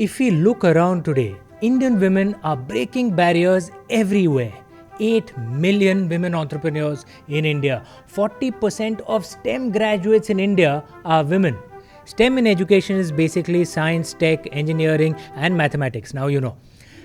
If we look around today, Indian women are breaking barriers everywhere. 8 million women entrepreneurs in India. 40% of STEM graduates in India are women. STEM in education is basically science, tech, engineering, and mathematics. Now you know.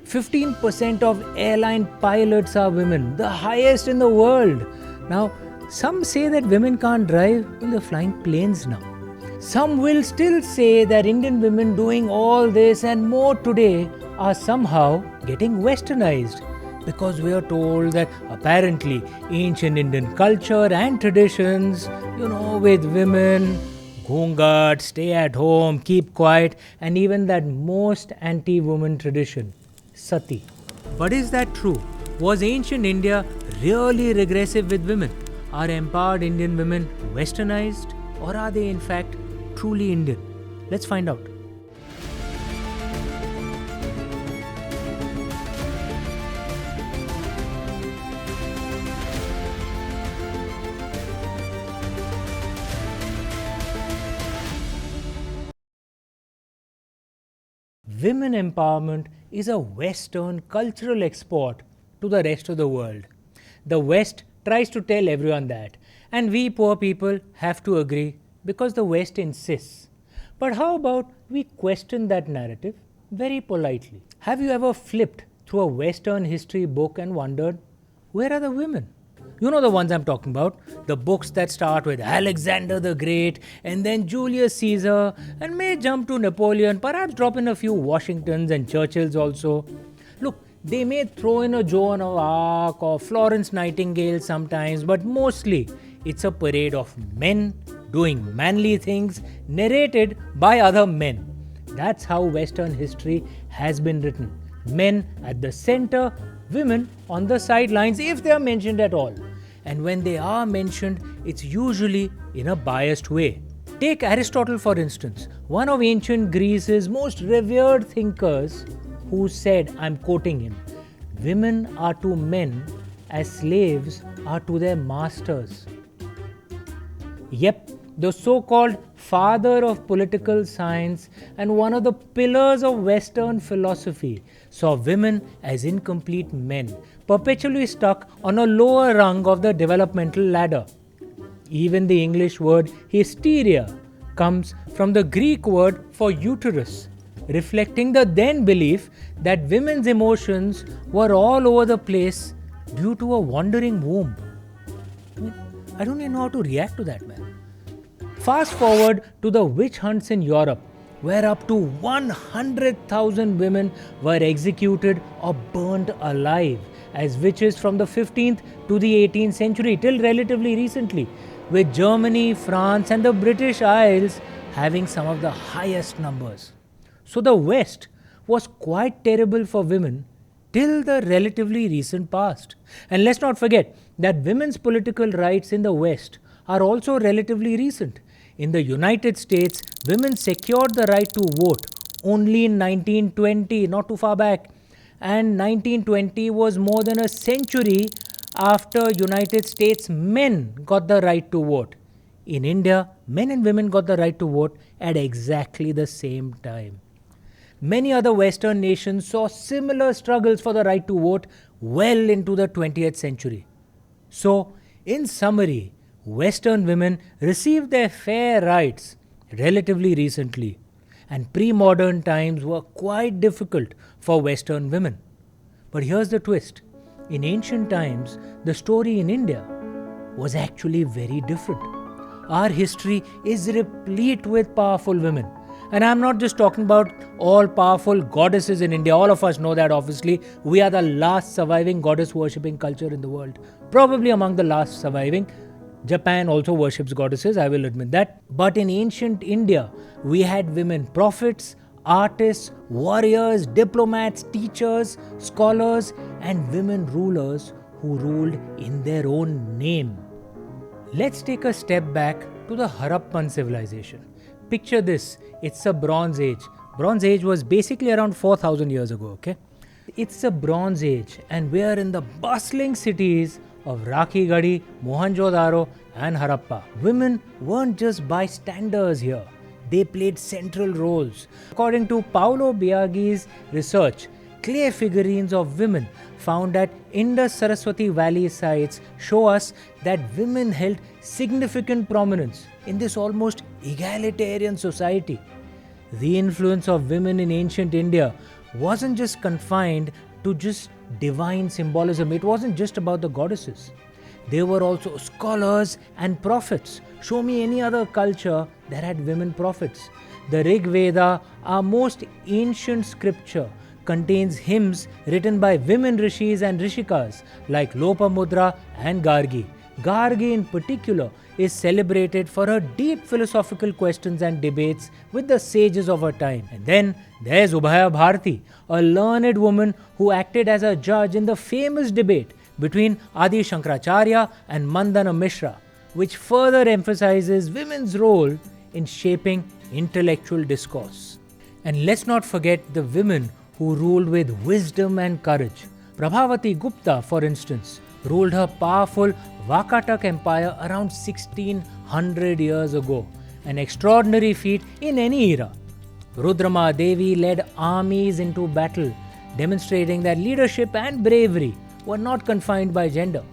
15% of airline pilots are women, the highest in the world. Now, some say that women can't drive, well, they're flying planes now. Some will still say that Indian women doing all this and more today are somehow getting westernized, because we are told that apparently ancient Indian culture and traditions, with women, ghungat, stay at home, keep quiet, and even that most anti-woman tradition, Sati. But is that true? Was ancient India really regressive with women? Are empowered Indian women westernized, or are they in fact truly Indian? Let's find out. Women empowerment is a Western cultural export to the rest of the world. The West tries to tell everyone that, and we poor people have to agree because the West insists. But how about we question that narrative very politely? Have you ever flipped through a Western history book and wondered, where are the women? You know the ones I'm talking about, the books that start with Alexander the Great and then Julius Caesar and may jump to Napoleon, perhaps drop in a few Washingtons and Churchills also. Look, they may throw in a Joan of Arc or Florence Nightingale sometimes, but mostly it's a parade of men doing manly things narrated by other men. That's how Western history has been written. Men at the center, women on the sidelines if they are mentioned at all. And when they are mentioned, it's usually in a biased way. Take Aristotle for instance, one of ancient Greece's most revered thinkers, who said, I'm quoting him, "Women are to men as slaves are to their masters." Yep, the so-called father of political science and one of the pillars of Western philosophy saw women as incomplete men, perpetually stuck on a lower rung of the developmental ladder. Even the English word hysteria comes from the Greek word for uterus, reflecting the then belief that women's emotions were all over the place due to a wandering womb. I don't even know how to react to that, man. Fast forward to the witch hunts in Europe, where up to 100,000 women were executed or burnt alive as witches from the 15th to the 18th century till relatively recently, with Germany, France and the British Isles having some of the highest numbers. So the West was quite terrible for women till the relatively recent past. And let's not forget that women's political rights in the West are also relatively recent. In the United States, women secured the right to vote only in 1920, not too far back. And 1920 was more than a century after United States men got the right to vote. In India, men and women got the right to vote at exactly the same time. Many other Western nations saw similar struggles for the right to vote well into the 20th century. So, in summary, Western women received their fair rights relatively recently, and pre-modern times were quite difficult for Western women. But here's the twist. In ancient times, the story in India was actually very different. Our history is replete with powerful women. And I'm not just talking about all powerful goddesses in India. All of us know that, obviously. We are the last surviving goddess worshipping culture in the world. Probably among the last surviving. Japan also worships goddesses, I will admit that. But in ancient India, we had women prophets, artists, warriors, diplomats, teachers, scholars, and women rulers who ruled in their own name. Let's take a step back to the Harappan civilization. Picture this, it's a Bronze Age. Bronze Age was basically around 4,000 years ago, okay? It's a Bronze Age and we are in the bustling cities of Rakhigadi, Mohenjo-daro and Harappa. Women weren't just bystanders here. they played central roles. According to Paolo Biaggi's research, clay figurines of women found at Indus-Saraswati Valley sites show us that women held significant prominence in this almost egalitarian society. The influence of women in ancient India wasn't just confined to just divine symbolism. It wasn't just about the goddesses. They were also scholars and prophets. Show me any other culture that had women prophets. The Rig Veda, our most ancient scripture, contains hymns written by women rishis and rishikas like Lopamudra and Gargi. Gargi in particular is celebrated for her deep philosophical questions and debates with the sages of her time. And then there's Ubhaya Bharati, a learned woman who acted as a judge in the famous debate between Adi Shankaracharya and Mandana Mishra, which further emphasizes women's role in shaping intellectual discourse. And let's not forget the women who ruled with wisdom and courage. Prabhavati Gupta, for instance, ruled her powerful Vakatak empire around 1600 years ago, an extraordinary feat in any era. Rudrama Devi led armies into battle, demonstrating that leadership and bravery were not confined by gender.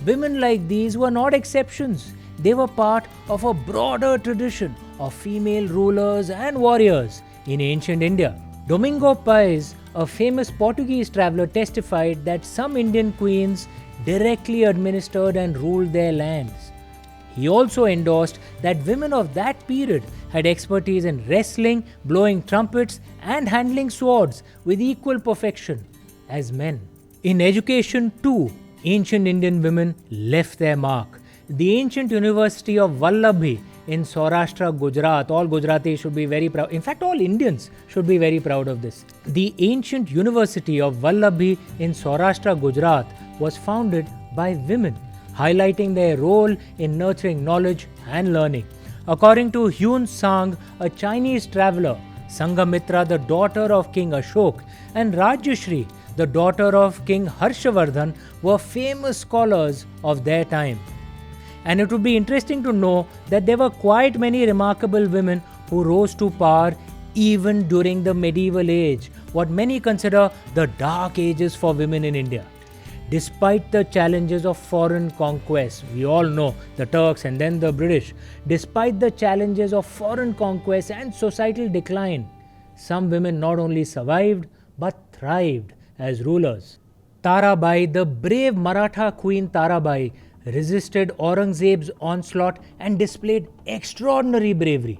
Women like these were not exceptions. They were part of a broader tradition of female rulers and warriors in ancient India. Domingo Paes, a famous Portuguese traveller, testified that some Indian queens directly administered and ruled their lands. He also endorsed that women of that period had expertise in wrestling, blowing trumpets, and handling swords with equal perfection as men. In education too, ancient Indian women left their mark. The ancient university of Vallabhi in Saurashtra, Gujarat, all Gujaratis should be very proud. In fact, all Indians should be very proud of this. The ancient university of Vallabhi in Saurashtra, Gujarat was founded by women, highlighting their role in nurturing knowledge and learning. According to Hyun Sang, a Chinese traveller, Sanghamitra, the daughter of King Ashok, and Rajyashri, the daughter of King Harshavardhan, were famous scholars of their time. And it would be interesting to know that there were quite many remarkable women who rose to power even during the medieval age, what many consider the dark ages for women in India. Despite the challenges of foreign conquest, we all know the Turks and then the British, despite the challenges of foreign conquest and societal decline, some women not only survived but thrived as rulers. Tarabai, the brave Maratha queen Tarabai, resisted Aurangzeb's onslaught and displayed extraordinary bravery.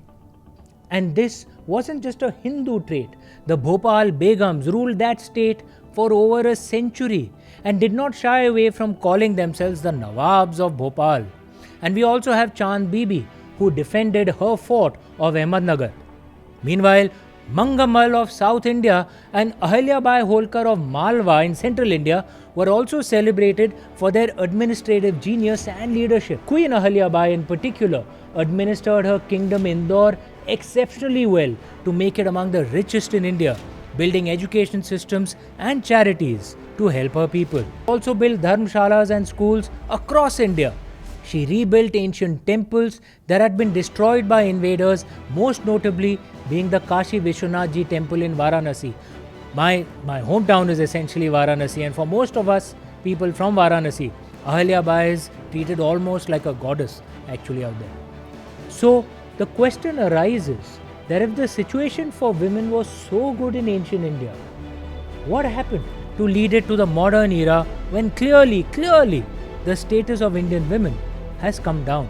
And this wasn't just a Hindu trait. The Bhopal Begums ruled that state for over a century and did not shy away from calling themselves the Nawabs of Bhopal. And we also have Chand Bibi, who defended her fort of Ahmednagar. Meanwhile, Mangamal of South India and Ahilya Bai Holkar of Malwa in Central India were also celebrated for their administrative genius and leadership. Queen Ahilya Bai in particular administered her kingdom Indore exceptionally well to make it among the richest in India, building education systems and charities to help her people. She also built dharmshalas and schools across India. She rebuilt ancient temples that had been destroyed by invaders, most notably being the Kashi Vishwanath Ji temple in Varanasi. My hometown is essentially Varanasi, and for most of us people from Varanasi, Ahilya Bai is treated almost like a goddess actually out there. So the question arises that if the situation for women was so good in ancient India, what happened to lead it to the modern era when clearly the status of Indian women has come down?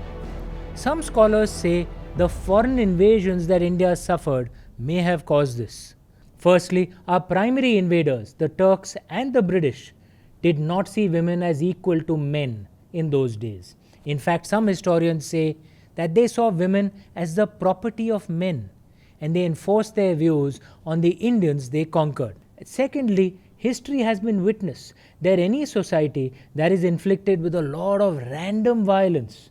Some scholars say the foreign invasions that India suffered may have caused this. Firstly, our primary invaders, the Turks and the British, did not see women as equal to men in those days. In fact, some historians say that they saw women as the property of men, and they enforced their views on the Indians they conquered. Secondly, history has been witness that any society that is inflicted with a lot of random violence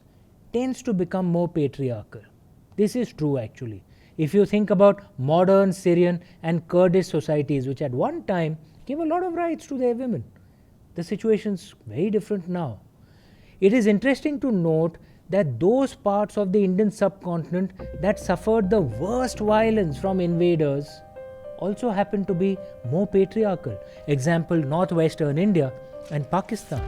tends to become more patriarchal. This is true actually. If you think about modern Syrian and Kurdish societies, which at one time gave a lot of rights to their women, the situation is very different now. It is interesting to note that those parts of the Indian subcontinent that suffered the worst violence from invaders also happen to be more patriarchal. Example, northwestern India and Pakistan.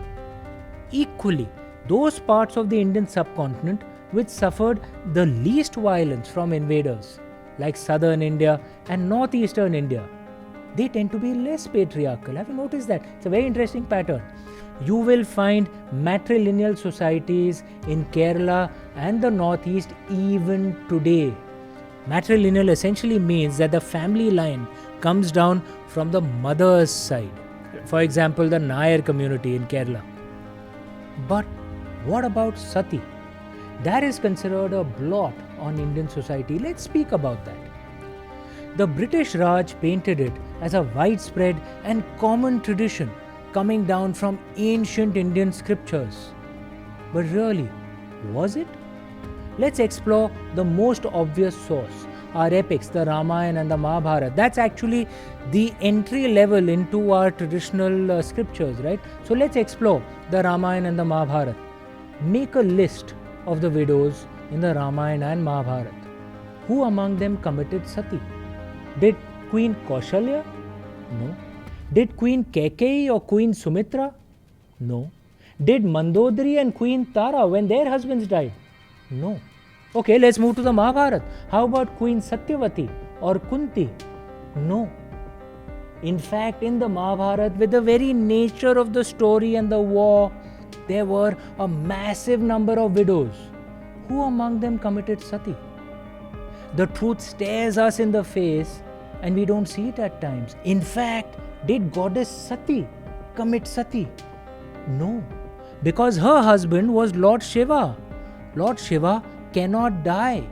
Equally, those parts of the Indian subcontinent which suffered the least violence from invaders, like southern India and northeastern India, they tend to be less patriarchal. Have you noticed that? It's a very interesting pattern. You will find matrilineal societies in Kerala and the northeast even today. Matrilineal essentially means that the family line comes down from the mother's side. For example, the Nair community in Kerala. But what about Sati? That is considered a blot on Indian society. Let's speak about that. The British Raj painted it as a widespread and common tradition coming down from ancient Indian scriptures. But really, was it? Let's explore the most obvious source, our epics, the Ramayana and the Mahabharata. That's actually the entry level into our traditional scriptures, right? So let's explore the Ramayana and the Mahabharata. Make a list of the widows in the Ramayana and Mahabharata. Who among them committed Sati? Did Queen Kaushalya? No. Did Queen Kaikeyi or Queen Sumitra? No. Did Mandodari and Queen Tara when their husbands died? No. Okay, let's move to the Mahabharata. How about Queen Satyavati or Kunti? No. In fact, in the Mahabharata, with the very nature of the story and the war, there were a massive number of widows. Who among them committed Sati? The truth stares us in the face and we don't see it at times. In fact, did goddess Sati commit Sati? No, because her husband was Lord Shiva. Lord Shiva cannot die.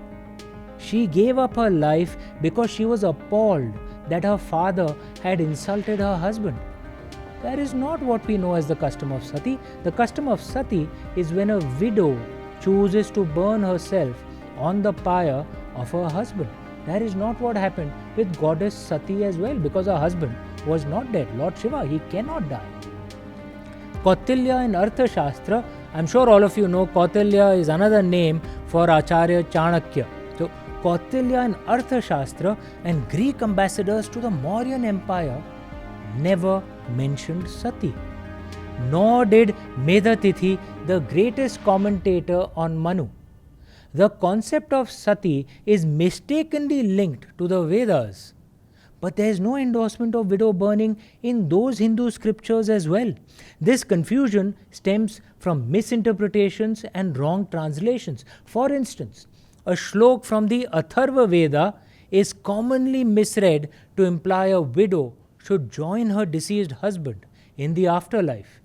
She gave up her life because she was appalled that her father had insulted her husband. That is not what we know as the custom of Sati. The custom of Sati is when a widow chooses to burn herself on the pyre of her husband. That is not what happened with goddess Sati as well, because her husband was not dead. Lord Shiva, he cannot die. Kautilya in Arthashastra, I'm sure all of you know Kautilya is another name for Acharya Chanakya. So Kautilya in Arthashastra and Greek ambassadors to the Mauryan Empire never mentioned Sati. Nor did Medhatithi, the greatest commentator on Manu. The concept of Sati is mistakenly linked to the Vedas. But there is no endorsement of widow burning in those Hindu scriptures as well. This confusion stems from misinterpretations and wrong translations. For instance, a shlok from the Atharva Veda is commonly misread to imply a widow should join her deceased husband in the afterlife,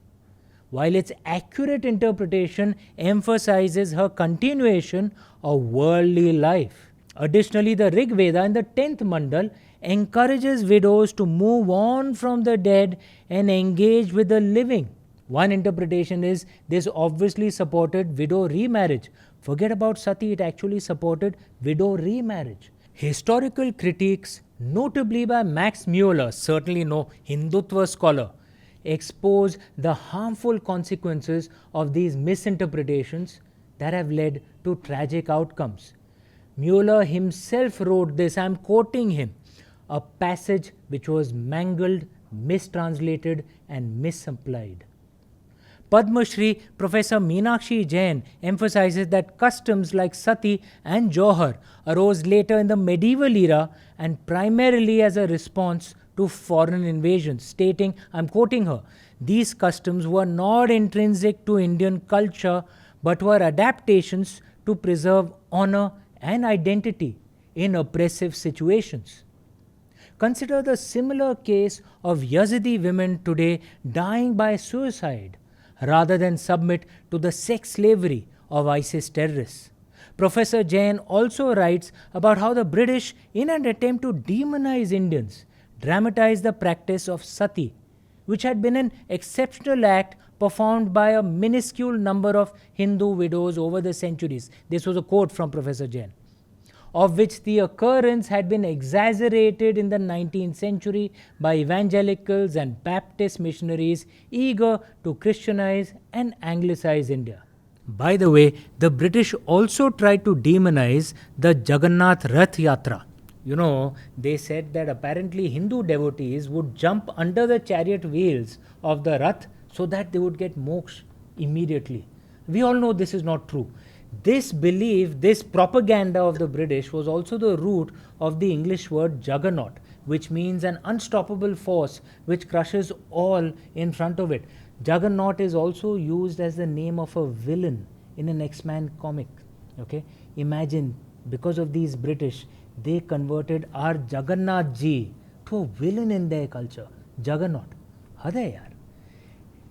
while its accurate interpretation emphasizes her continuation of worldly life. Additionally, the Rig Veda in the 10th Mandal encourages widows to move on from the dead and engage with the living. One interpretation is this obviously supported widow remarriage. Forget about Sati, it actually supported widow remarriage. Historical critiques, notably by Max Mueller, certainly no Hindutva scholar, expose the harmful consequences of these misinterpretations that have led to tragic outcomes. Mueller himself wrote this, I'm quoting him, a passage which was mangled, mistranslated and misapplied. Padma Shri Professor Meenakshi Jain emphasizes that customs like Sati and Johar arose later in the medieval era and primarily as a response to foreign invasions, stating, I'm quoting her, these customs were not intrinsic to Indian culture but were adaptations to preserve honor and identity in oppressive situations. Consider the similar case of Yazidi women today dying by suicide rather than submit to the sex slavery of ISIS terrorists. Professor Jain also writes about how the British, in an attempt to demonize Indians, dramatized the practice of Sati, which had been an exceptional act performed by a minuscule number of Hindu widows over the centuries. This was a quote from Professor Jain, of which the occurrence had been exaggerated in the 19th century by evangelicals and Baptist missionaries eager to Christianize and Anglicize India. By the way, the British also tried to demonize the Jagannath Rath Yatra. They said that apparently Hindu devotees would jump under the chariot wheels of the Rath so that they would get moksha immediately. We all know this is not true. This belief, this propaganda of the British was also the root of the English word juggernaut, which means an unstoppable force which crushes all in front of it. Juggernaut is also used as the name of a villain in an X-Men comic. Okay, imagine, because of these British, they converted our Jagannath ji to a villain in their culture. Juggernaut. Had hai yaar.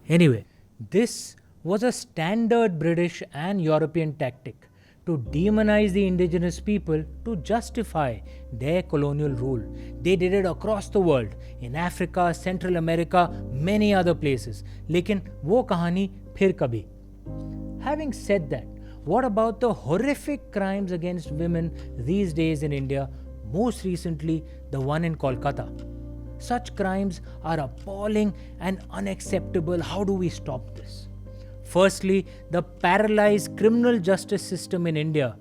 Anyway, this was a standard British and European tactic to demonize the indigenous people to justify their colonial rule. They did it across the world, in Africa, Central America, many other places. Lekin wo kahani phir kabhi. Having said that, what about the horrific crimes against women these days in India, most recently the one in Kolkata? Such crimes are appalling and unacceptable. How do we stop this? Firstly, the paralyzed criminal justice system in India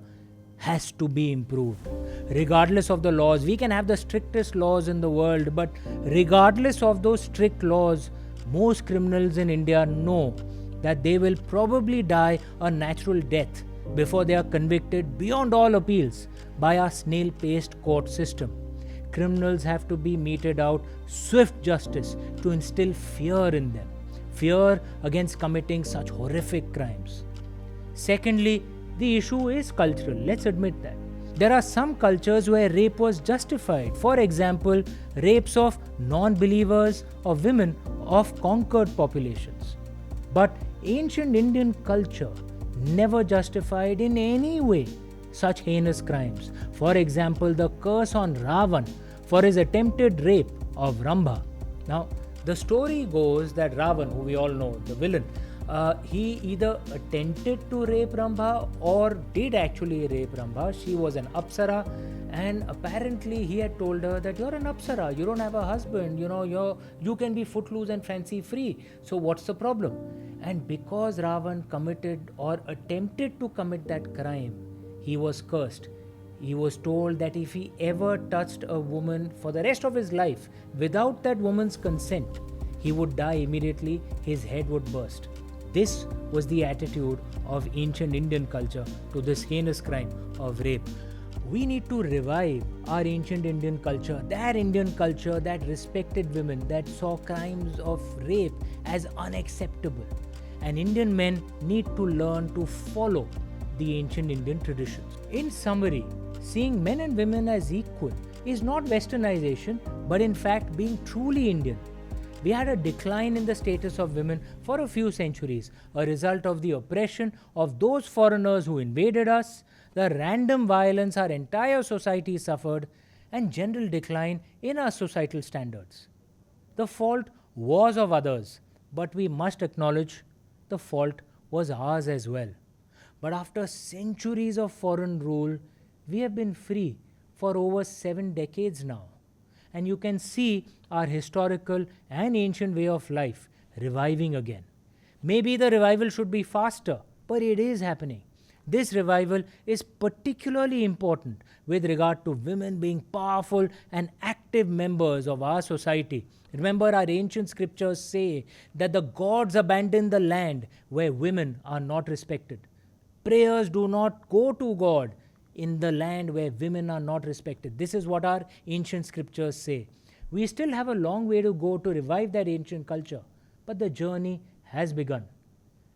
has to be improved. Regardless of the laws, we can have the strictest laws in the world, but regardless of those strict laws, most criminals in India know that they will probably die a natural death before they are convicted beyond all appeals by our snail-paced court system. Criminals have to be meted out swift justice to instill fear in them. Fear against committing such horrific crimes. Secondly, the issue is cultural. Let's admit that. There are some cultures where rape was justified. For example, rapes of non-believers or women of conquered populations. But ancient Indian culture never justified in any way such heinous crimes. For example, the curse on Ravan for his attempted rape of Rambha. Now, the story goes that Ravan, who we all know, the villain, he either attempted to rape Rambha or did actually rape Rambha. She was an Apsara, and apparently he had told her that you're an Apsara, you don't have a husband, you can be footloose and fancy free. So what's the problem? And because Ravan committed or attempted to commit that crime, he was cursed. He was told that if he ever touched a woman for the rest of his life without that woman's consent, he would die immediately, his head would burst. This was the attitude of ancient Indian culture to this heinous crime of rape. We need to revive our ancient Indian culture, that Indian culture that respected women, that saw crimes of rape as unacceptable. And Indian men need to learn to follow the ancient Indian traditions. In summary, seeing men and women as equal is not westernization, but in fact being truly Indian. We had a decline in the status of women for a few centuries, a result of the oppression of those foreigners who invaded us, the random violence our entire society suffered, and general decline in our societal standards. The fault was of others, but we must acknowledge the fault was ours as well. But after centuries of foreign rule, we have been free for over 7 decades now. And you can see our historical and ancient way of life reviving again. Maybe the revival should be faster, but it is happening. This revival is particularly important with regard to women being powerful and active members of our society. Remember, our ancient scriptures say that the gods abandon the land where women are not respected. Prayers do not go to God in the land where women are not respected. This is what our ancient scriptures say. We still have a long way to go to revive that ancient culture, but the journey has begun.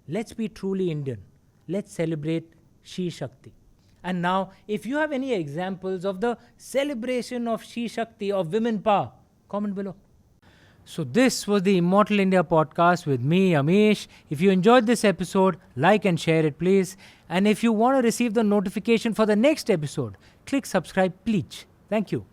Let's be truly Indian. Let's celebrate Shi Shakti. And now, if you have any examples of the celebration of Shi Shakti, of women power, comment below. So this was the Immortal India podcast with me, Amish. If you enjoyed this episode, like and share it, please. And if you want to receive the notification for the next episode, click subscribe, please. Thank you.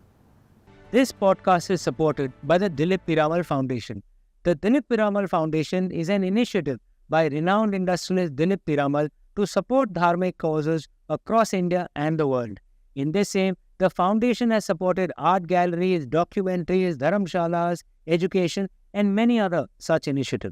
This podcast is supported by the Dilip Piramal Foundation. The Dilip Piramal Foundation is an initiative by renowned industrialist Dilip Piramal to support dharmic causes across India and the world. In this aim, the foundation has supported art galleries, documentaries, dharamshalas, education, and many other such initiatives.